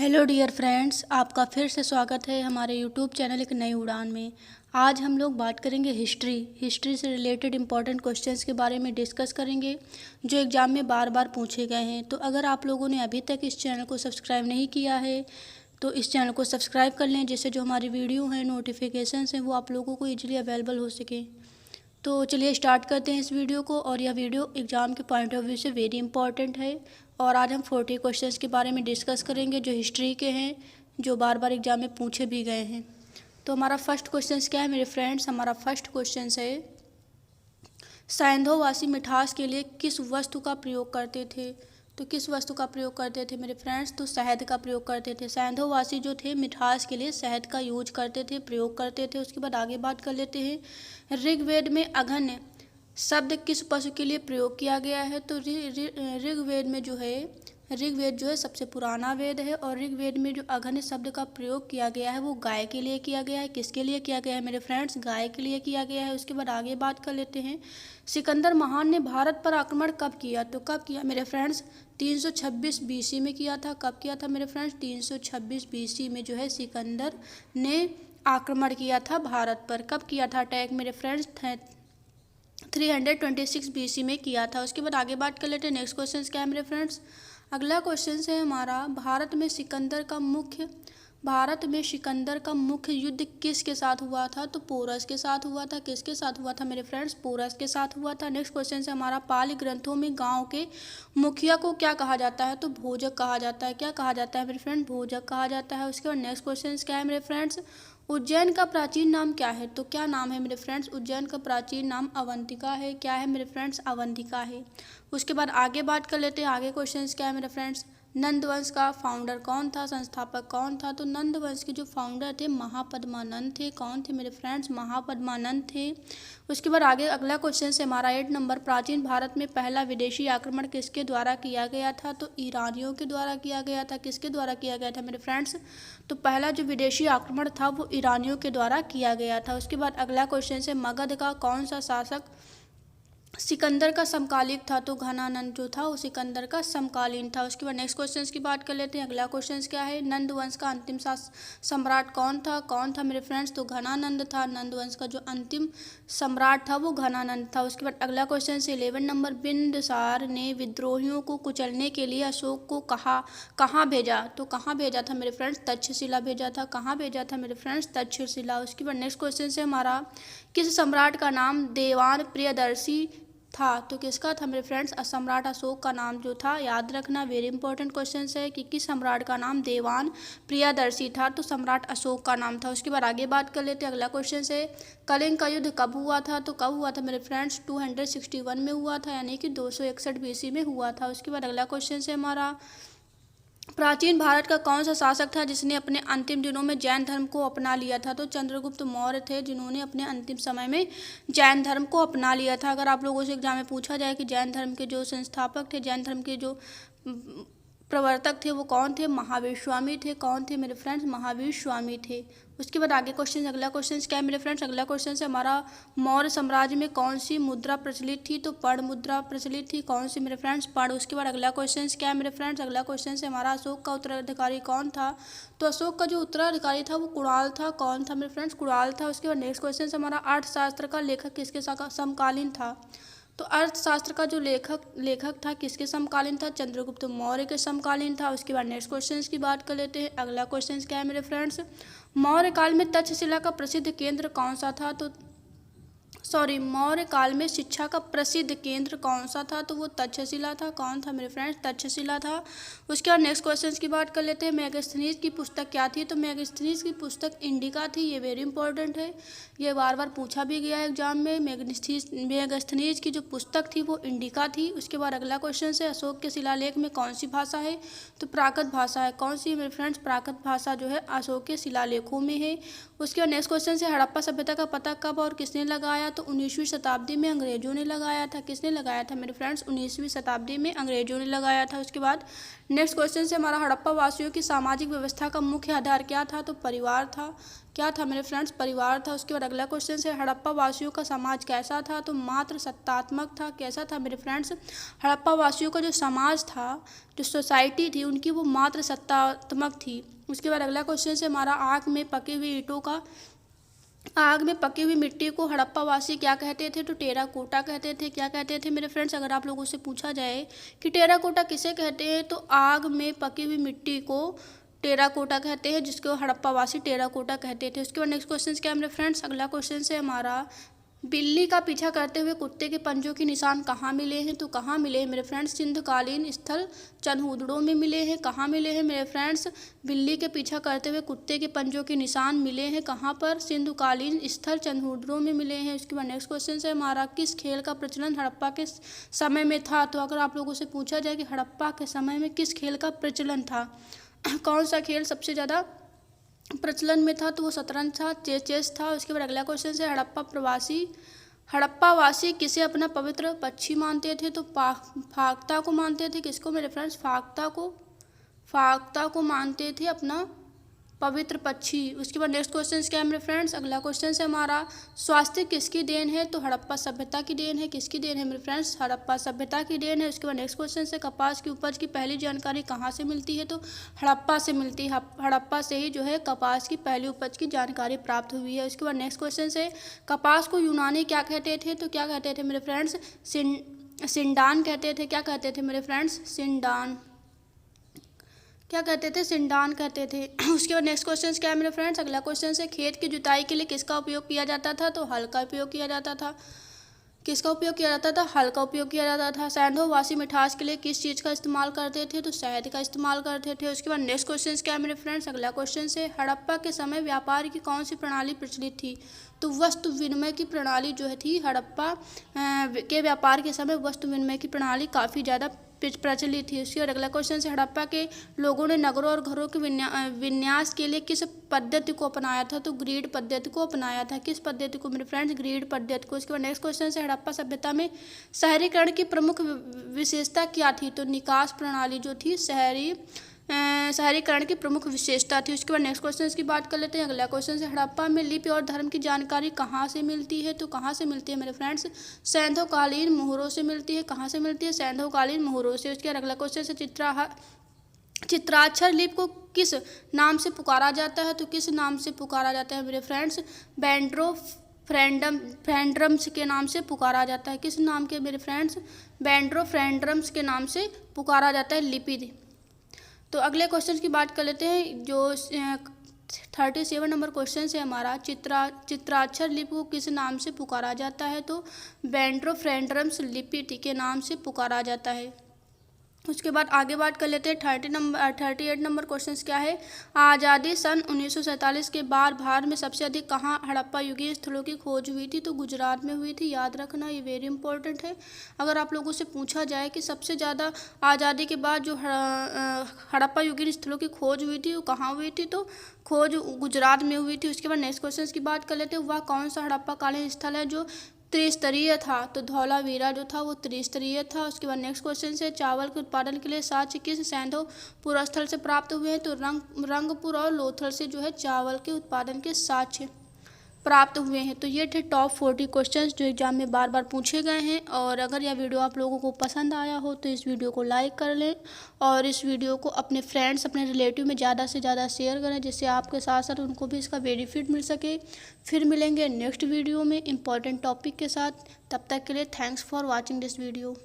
Hello dear friends, आपका फिर से स्वागत है हमारे यूट्यूब चैनल एक नई उड़ान में। आज हम लोग बात करेंगे हिस्ट्री से रिलेटेड इंपॉर्टेंट क्वेश्चंस के बारे में डिस्कस करेंगे जो एग्ज़ाम में बार बार पूछे गए हैं। तो अगर आप लोगों ने अभी तक इस चैनल को सब्सक्राइब नहीं किया है तो इस चैनल को सब्सक्राइब कर लें, जिससे जो हमारी वीडियो हैं नोटिफिकेशंस हैं वो आप लोगों को ईजिली अवेलेबल हो सके। तो चलिए स्टार्ट करते हैं इस वीडियो को। और यह वीडियो एग्ज़ाम के पॉइंट ऑफ व्यू से वेरी इंपॉर्टेंट है। और आज हम 40 क्वेश्चंस के बारे में डिस्कस करेंगे जो हिस्ट्री के हैं, जो बार बार एग्ज़ाम में पूछे भी गए हैं। तो हमारा फर्स्ट क्वेश्चन क्या है मेरे फ्रेंड्स? हमारा फर्स्ट क्वेश्चन है, सैंधोवासी मिठास के लिए किस वस्तु का प्रयोग करते थे? तो किस वस्तु का प्रयोग करते थे मेरे फ्रेंड्स? तो शहद का प्रयोग करते थे। सैंधोवासी जो थे मिठास के लिए शहद का यूज करते थे, प्रयोग करते थे। उसके बाद आगे बात कर लेते हैं, ऋग्वेद में अघन्य शब्द किस पशु के लिए प्रयोग किया गया है? तो ऋग्वेद जो है सबसे पुराना वेद है, और ऋग्वेद में जो अघन्य शब्द का प्रयोग किया गया है वो गाय के लिए किया गया है। किसके लिए किया गया है मेरे फ्रेंड्स? गाय के लिए किया गया है। उसके बाद आगे बात कर लेते हैं, सिकंदर महान ने भारत पर आक्रमण कब किया? तो कब किया मेरे फ्रेंड्स? 326 बीसी में किया था। कब किया था मेरे फ्रेंड्स? 326 बीसी में जो है सिकंदर ने आक्रमण किया था भारत पर। कब किया था अटैक मेरे फ्रेंड्स? 326 बीसी में किया था। उसके बाद आगे बात कर लेते हैं, नेक्स्ट क्वेश्चन क्या है मेरे फ्रेंड्स? अगला क्वेश्चन है हमारा, भारत में सिकंदर का मुख्य युद्ध किसके साथ हुआ था? तो पोरस के साथ हुआ था। किसके साथ हुआ था मेरे फ्रेंड्स? पोरस के साथ हुआ था। नेक्स्ट क्वेश्चन है हमारा, पाली ग्रंथों में गांव के मुखिया को क्या कहा जाता है? तो भोजक कहा जाता है। क्या कहा जाता है मेरे फ्रेंड? भोजक कहा जाता है। उसके बाद नेक्स्ट क्वेश्चन क्या है मेरे फ्रेंड्स? उज्जैन का प्राचीन नाम क्या है? तो क्या नाम है मेरे फ्रेंड्स? उज्जैन का प्राचीन नाम अवंतिका है। क्या है मेरे फ्रेंड्स? अवंतिका है। उसके बाद आगे बात कर लेते हैं, आगे क्वेश्चन क्या है मेरे फ्रेंड्स? नंद वंश का फाउंडर कौन था? संस्थापक कौन था? तो नंद वंश के जो फाउंडर थे महापद्मानंद थे। कौन थे मेरे फ्रेंड्स? महापद्मानंद थे। उसके बाद आगे अगला क्वेश्चन है हमारा 8 नंबर, प्राचीन भारत में पहला विदेशी आक्रमण किसके द्वारा किया गया था? तो ईरानियों के द्वारा किया गया था। किसके द्वारा किया गया था मेरे फ्रेंड्स? तो पहला जो विदेशी आक्रमण था वो ईरानियों के द्वारा किया गया था। उसके बाद अगला क्वेश्चन है, मगध का कौन सा शासक सिकंदर का समकालिक था? तो घनानंद जो था वो सिकंदर का समकालीन था। उसके बाद नेक्स्ट क्वेश्चन की बात कर लेते हैं, अगला क्वेश्चन क्या है? नंद वंश का अंतिम सम्राट कौन था? कौन था मेरे फ्रेंड्स? तो घनानंद था। नंद वंश का जो अंतिम सम्राट था वो घनानंद था। उसके बाद अगला क्वेश्चन 11 नंबर, बिंदुसार ने विद्रोहियों को कुचलने के लिए अशोक को कहाँ भेजा? तो कहाँ भेजा था मेरे फ्रेंड्स? तक्षशिला भेजा था। कहाँ भेजा था मेरे फ्रेंड्स? तक्षशिला। उसके बाद नेक्स्ट क्वेश्चन से हमारा, किस सम्राट का नाम देवान प्रियदर्शी था? तो किसका था मेरे फ्रेंड्स? सम्राट अशोक का नाम जो था, याद रखना वेरी इंपॉर्टेंट क्वेश्चन है कि किस सम्राट का नाम देवान प्रियदर्शी था? तो सम्राट अशोक का नाम था। उसके बाद आगे बात कर लेते हैं, अगला क्वेश्चन है, कलिंग का युद्ध कब हुआ था? तो कब हुआ था मेरे फ्रेंड्स? 261 में हुआ था, यानी कि 261 बीसी में हुआ था। उसके बाद अगला क्वेश्चन है हमारा, प्राचीन भारत का कौन सा शासक था जिसने अपने अंतिम दिनों में जैन धर्म को अपना लिया था? तो चंद्रगुप्त मौर्य थे, जिन्होंने अपने अंतिम समय में जैन धर्म को अपना लिया था। अगर आप लोगों से एग्जाम में पूछा जाए कि जैन धर्म के जो संस्थापक थे, जैन धर्म के जो प्रवर्तक थे वो कौन थे? महावीर स्वामी थे। कौन थे मेरे फ्रेंड्स? महावीर स्वामी थे। उसके बाद आगे क्वेश्चन, अगला क्वेश्चन क्या है मेरे फ्रेंड्स? अगला क्वेश्चन से हमारा, मौर्य साम्राज्य में कौन सी मुद्रा प्रचलित थी? तो पर्ण मुद्रा प्रचलित थी। कौन सी मेरे फ्रेंड्स? पर्ण। उसके बाद अगला क्वेश्चन क्या है मेरे फ्रेंड्स? अगला क्वेश्चन से हमारा, अशोक का उत्तराधिकारी कौन था? तो अशोक का जो उत्तराधिकारी था वो कुणाल था। कौन था मेरे फ्रेंड्स? कुणाल था। उसके बाद नेक्स्ट क्वेश्चन से हमारा, अर्थशास्त्र का लेखक किसके समकालीन था? तो अर्थशास्त्र का जो लेखक था किसके समकालीन था? चंद्रगुप्त मौर्य के समकालीन था। उसके बाद नेक्स्ट क्वेश्चन की बात कर लेते हैं, अगला क्वेश्चन क्या है मेरे फ्रेंड्स? मौर्य काल में तक्षशिला का प्रसिद्ध केंद्र कौन सा था? मौर्य काल में शिक्षा का प्रसिद्ध केंद्र कौन सा था? तो वो तक्षशिला था। कौन था मेरे फ्रेंड्स? तक्षशिला था। उसके बाद नेक्स्ट क्वेश्चन की बात कर लेते हैं, मेगास्थनीज की पुस्तक क्या थी? तो मेगास्थनीज की पुस्तक इंडिका थी। ये वेरी इंपॉर्टेंट है, ये बार बार पूछा भी गया है एग्जाम में। मेगास्थनीज की जो पुस्तक थी वो इंडिका थी। उसके बाद अगला क्वेश्चन है, अशोक के शिलालेख में कौन सी भाषा है? तो प्राकृत भाषा है। कौन सी मेरे फ्रेंड्स? प्राकृत भाषा जो है अशोक के शिलालेखों में है। उसके बाद नेक्स्ट क्वेश्चन है, हड़प्पा सभ्यता का पता कब और किसने लगाया? तो 19वीं शताब्दी में अंग्रेजों ने लगाया था। किसने लगाया था मेरे फ्रेंड्स? 19वीं शताब्दी में अंग्रेजों ने लगाया था। उसके बाद नेक्स्ट क्वेश्चन से हमारा हड़प्पा वासियों की सामाजिक व्यवस्था का मुख्य आधार क्या था? तो परिवार था। क्या था मेरे फ्रेंड्स? परिवार था। उसके बाद अगला क्वेश्चन से हड़प्पा वासियों का समाज कैसा था? तो मात्र सत्तात्मक था। कैसा था मेरे फ्रेंड्स? हड़प्पा वासियों का जो समाज था, जो सोसाइटी थी उनकी, वो मात्र सत्तात्मक थी। उसके बाद अगला क्वेश्चन से हमारा आग में पकी हुई मिट्टी को हड़प्पा वासी क्या कहते थे? तो टेराकोटा कहते थे। क्या कहते थे मेरे फ्रेंड्स? अगर आप लोगों से पूछा जाए कि टेराकोटा किसे कहते हैं, तो आग में पकी हुई मिट्टी को टेराकोटा कहते हैं, जिसको हड़प्पा वासी टेराकोटा कहते थे। उसके बाद नेक्स्ट क्वेश्चन क्या है मेरे फ्रेंड्स? अगला क्वेश्चन से हमारा बिल्ली का पीछा करते हुए कुत्ते के पंजों के निशान कहाँ मिले हैं? तो कहाँ मिले हैं मेरे फ्रेंड्स? सिंधकालीन स्थल चनहूदड़ों में मिले हैं। कहाँ मिले हैं मेरे फ्रेंड्स? बिल्ली के पीछा करते हुए कुत्ते के पंजों के निशान मिले हैं कहाँ पर? सिंधकालीन स्थल चनहूदड़ों में मिले हैं। उसके बाद नेक्स्ट क्वेश्चन से हमारा किस खेल का प्रचलन हड़प्पा के समय में था? तो अगर आप लोगों से पूछा जाए कि हड़प्पा के समय में किस खेल का प्रचलन था, कौन सा खेल सबसे ज़्यादा प्रचलन में था? तो वो शतरंज था, चेस था। उसके बाद अगला क्वेश्चन है हड़प्पा वासी किसे अपना पवित्र पक्षी मानते थे? तो फाख्ता को मानते थे। किसको मेरे फ्रेंड्स? फाख्ता को मानते थे अपना पवित्र पक्षी। उसके बाद नेक्स्ट क्वेश्चन क्या है मेरे फ्रेंड्स? अगला क्वेश्चन है हमारा स्वास्थ्य किसकी देन है? तो हड़प्पा सभ्यता की देन है। किसकी देन है मेरे फ्रेंड्स? हड़प्पा सभ्यता की देन है। उसके बाद नेक्स्ट क्वेश्चन से कपास की उपज की पहली जानकारी कहाँ से मिलती है? तो हड़प्पा से मिलती है। हड़प्पा से ही जो है कपास की पहली उपज की जानकारी प्राप्त हुई है। उसके बाद नेक्स्ट क्वेश्चन से कपास को यूनानी क्या कहते थे? तो क्या कहते थे मेरे फ्रेंड्स? सिंडान कहते थे। क्या कहते थे मेरे फ्रेंड्स? सिंडान। क्या कहते थे? सिंडान कहते थे। उसके बाद नेक्स्ट क्वेश्चन क्या है मेरे फ्रेंड्स? अगला क्वेश्चन है खेत की जुताई के लिए किसका उपयोग किया जाता था? तो हल का उपयोग किया जाता था। किसका उपयोग किया जाता था? हल का उपयोग किया जाता था। सैंधव वासी मिठास के लिए किस चीज़ का इस्तेमाल करते थे? तो शहद का इस्तेमाल करते थे। उसके बाद नेक्स्ट क्वेश्चन क्या है मेरे फ्रेंड्स? अगला क्वेश्चन से हड़प्पा के समय व्यापार की कौन सी प्रणाली प्रचलित थी? तो वस्तु विनिमय की प्रणाली जो है थी हड़प्पा के व्यापार के समय वस्तु विनिमय की प्रणाली काफ़ी ज़्यादा प्रचलित थी। उसके बाद अगला क्वेश्चन से हड़प्पा के लोगों ने नगरों और घरों के विन्यास के लिए किस पद्धति को अपनाया था? तो ग्रिड पद्धति को अपनाया था। किस पद्धति को मेरे फ्रेंड्स? ग्रिड पद्धति को। उसके बाद नेक्स्ट क्वेश्चन से हड़प्पा सभ्यता में शहरीकरण की प्रमुख विशेषता क्या थी? तो निकास प्रणाली जो थी शहरीकरण की प्रमुख विशेषता थी। उसके बाद नेक्स्ट क्वेश्चन की बात कर लेते हैं। अगला क्वेश्चन से हड़प्पा में लिपि और धर्म की जानकारी कहाँ से मिलती है? तो कहाँ से मिलती है मेरे फ्रेंड्स? सैंधवकालीन मोहरों से मिलती है। कहाँ से मिलती है? सैंधवकालीन मोहरों से। उसके बाद अगला क्वेश्चन से चित्राक्षर लिपि को किस नाम से पुकारा जाता है? तो किस नाम से पुकारा जाता है मेरे फ्रेंड्स? फ्रेंड्रम्स के नाम से पुकारा जाता है। किस नाम के मेरे फ्रेंड्स? फ्रेंड्रम्स के नाम से पुकारा जाता है लिपि। तो अगले क्वेश्चन की बात कर लेते हैं। जो 37 नंबर क्वेश्चन है हमारा चित्राक्षर लिपि को किस नाम से पुकारा जाता है? तो फ्रेंड्रम्स लिपि के नाम से पुकारा जाता है। उसके बाद आगे बात कर लेते हैं 38 नंबर क्वेश्चन क्या है? आज़ादी सन 1947 के बाद भारत में सबसे अधिक कहाँ हड़प्पा युगीन स्थलों की खोज हुई थी? तो गुजरात में हुई थी। याद रखना, ये वेरी इंपॉर्टेंट है। अगर आप लोगों से पूछा जाए कि सबसे ज़्यादा आज़ादी के बाद जो हड़प्पा युगीन स्थलों की खोज हुई थी वो कहाँ हुई थी? तो खोज गुजरात में हुई थी। उसके बाद नेक्स्ट क्वेश्चन की बात कर लेते हैं। वह कौन सा हड़प्पा कालीन स्थल है जो त्रिस्तरीय था? तो धौलावीरा जो था वो त्रिस्तरीय था। उसके बाद नेक्स्ट क्वेश्चन से चावल के उत्पादन के लिए साक्ष्य किस सैंधव स्थल से प्राप्त हुए हैं? तो रंगपुर और लोथल से जो है चावल के उत्पादन के साक्ष्य प्राप्त हुए हैं। तो ये थे टॉप 40 क्वेश्चंस जो एग्जाम में बार बार पूछे गए हैं। और अगर यह वीडियो आप लोगों को पसंद आया हो तो इस वीडियो को लाइक कर लें और इस वीडियो को अपने फ्रेंड्स, अपने रिलेटिव में ज़्यादा से ज़्यादा शेयर करें, जिससे आपके साथ साथ उनको भी इसका बेनिफिट मिल सके। फिर मिलेंगे नेक्स्ट वीडियो में इंपॉर्टेंट टॉपिक के साथ। तब तक के लिए thanks for watching this video.